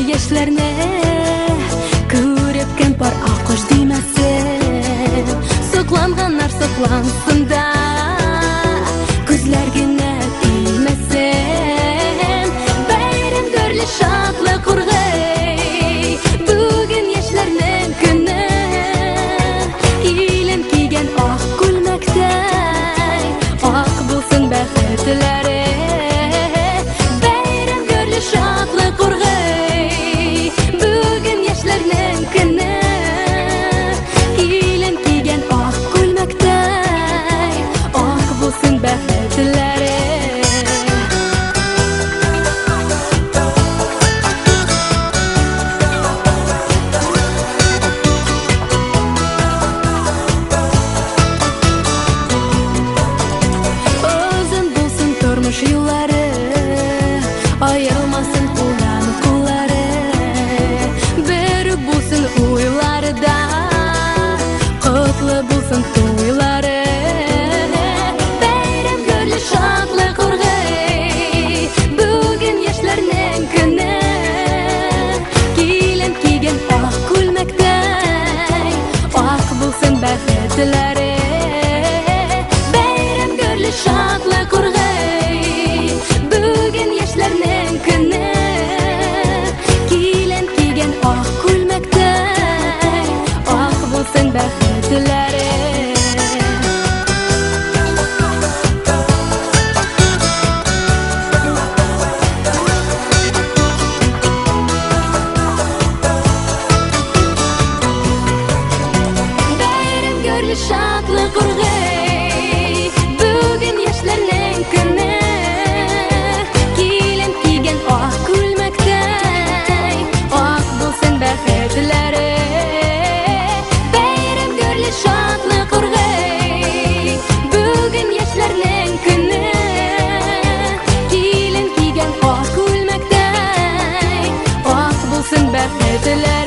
Яшьләрне күреп кем бар акыш димәсен, сокланганнар соклансын да, күзләр генә тилмәсен. Бәйрәм göрле шатлык ургый, бүген яшьләрнең көне, килен кигән ак күлмәктәй, ак булсын бәхетләре. Бәйрәм göрле шатлык ургый, юллары аерылмасын кулдан куллары, бер булсын уйлары да, котлы булсын туйлары. Бәйрәм göрле шатлык ургый, бүген яшьләрнең көне, килен кигән ак күлмәктәй, ак булсын бәхетләре. Бәйрәм göрле шатлык ургый, бүген яшьләрнең көне, килен кигән ак күлмәктәй, ак булсын бәхетләре. Бәйрәм göрле шатлык ургый, бүген яшьләрнең көне, килен кигән ак күлмәктәй, ак булсын бәхетләре. Бәйрәм göрле шатлык ургый, бүген яшьләрнең көне, килен кигән ак күлмәктәй, ак булсын бәхетләре.